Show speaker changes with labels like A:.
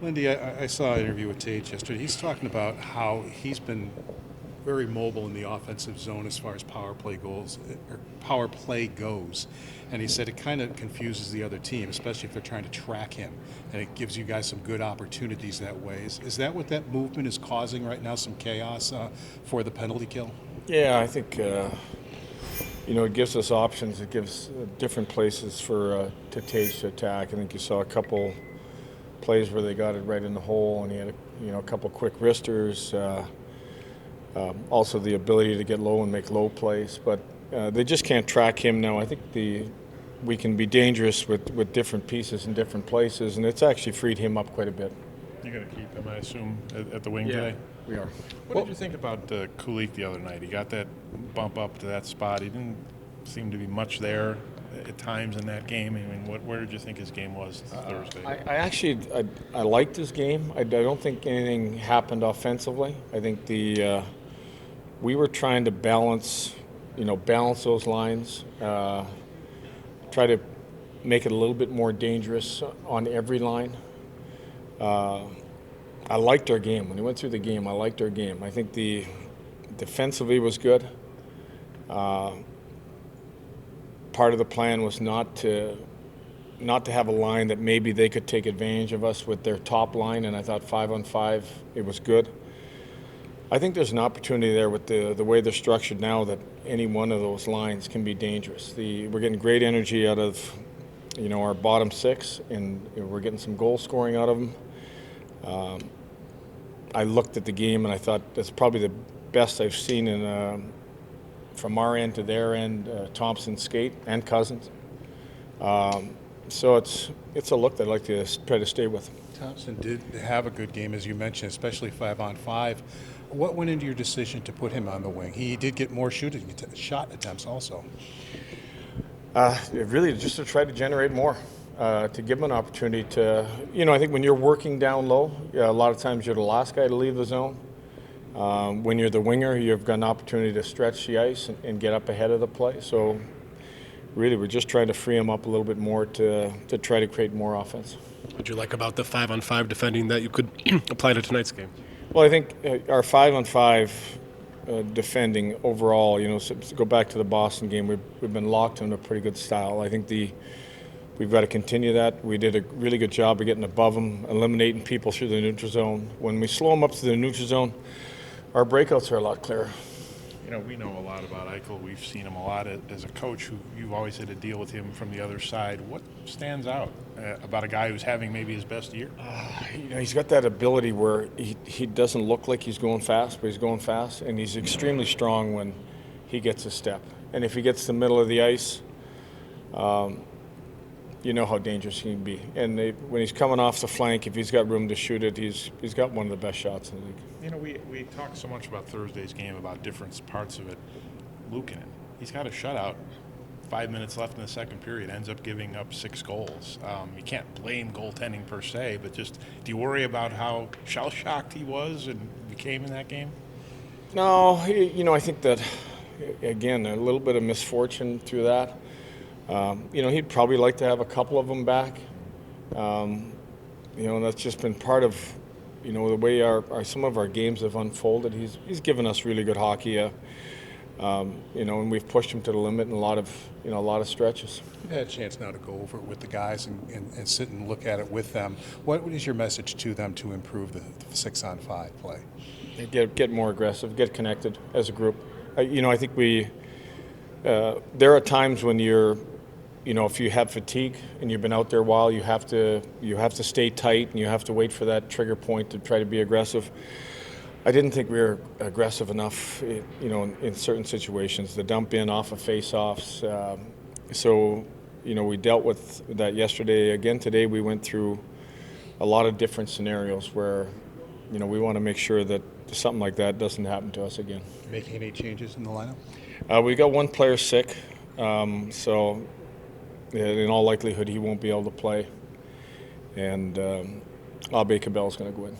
A: Lindy, I saw an interview with Tage yesterday. He's talking about how he's been very mobile in the offensive zone as far as power play goes. And he said it kind of confuses the other team, especially if they're trying to track him. And it gives you guys some good opportunities that way. Is that what that movement is causing right now, some chaos for the penalty kill?
B: Yeah, I think it gives us options. It gives different places for to Tage to attack. I think you saw a couple plays where they got it right in the hole, and he had a couple quick wristers. Also, the ability to get low and make low plays, but they just can't track him now. I think we can be dangerous with different pieces in different places, and it's actually freed him up quite a bit.
C: You're going to keep him, I assume, at the wing today?
B: We are.
C: What did you think about Kulik the other night? He got that bump up to that spot. He didn't seem to be much there at times in that game. I mean, where did you think his game was Thursday?
B: I liked his game. I don't think anything happened offensively. I think we were trying to balance those lines, try to make it a little bit more dangerous on every line. I liked our game. When we went through the game, I liked our game. I think the defensively was good. Part of the plan was not to have a line that maybe they could take advantage of us with their top line, and I thought 5-on-5, it was good. I think there's an opportunity there with the way they're structured now that any one of those lines can be dangerous. We're getting great energy out of our bottom six, and we're getting some goal scoring out of them. I looked at the game and I thought that's probably the best I've seen from our end to their end, Thompson skate and Cousins. So it's a look that I'd like to try to stay with.
A: Thompson did have a good game, as you mentioned, especially 5-on-5. What went into your decision to put him on the wing? He did get more shot attempts also.
B: Really just to try to generate more, to give him an opportunity to, I think when you're working down low, a lot of times you're the last guy to leave the zone. When you're the winger, you've got an opportunity to stretch the ice and get up ahead of the play. So really we're just trying to free him up a little bit more to try to create more offense.
D: What did you like about the 5-on-5 defending that you could apply to tonight's game?
B: Well, I think our 5-on-5 defending overall, go back to the Boston game, we've been locked in a pretty good style. I think we've got to continue that. We did a really good job of getting above them, eliminating people through the neutral zone. When we slow them up to the neutral zone, our breakouts are a lot clearer.
C: We know a lot about Eichel. We've seen him a lot as a coach. You've always had to deal with him from the other side. What stands out about a guy who's having maybe his best year?
B: He's got that ability where he doesn't look like he's going fast, but he's going fast, and he's extremely strong when he gets a step. And if he gets the middle of the ice, you know how dangerous he can be. And when he's coming off the flank, if he's got room to shoot it, he's got one of the best shots in the league.
C: We talked so much about Thursday's game, about different parts of it. Luukkonen, he's got a shutout. 5 minutes left in the second period, ends up giving up 6 goals. You can't blame goaltending per se, but just do you worry about how shell-shocked he was and became in that game?
B: No, I think that, again, a little bit of misfortune through that. He'd probably like to have a couple of them back. And that's just been part of, the way some of our games have unfolded. He's given us really good hockey, and we've pushed him to the limit in a lot of stretches.
A: You've had a chance now to go over it with the guys and sit and look at it with them. What is your message to them to improve the 6-on-5 play?
B: Get more aggressive, get connected as a group. I think there are times when if you have fatigue and you've been out there a while, you have to stay tight and you have to wait for that trigger point to try to be aggressive. I didn't think we were aggressive enough, in certain situations. The dump in off of face-offs. We dealt with that yesterday. Again, today we went through a lot of different scenarios where, we want to make sure that something like that doesn't happen to us again.
A: Making any changes in the lineup?
B: We got one player sick, so in all likelihood he won't be able to play. And Aube-Kubel is going to go in.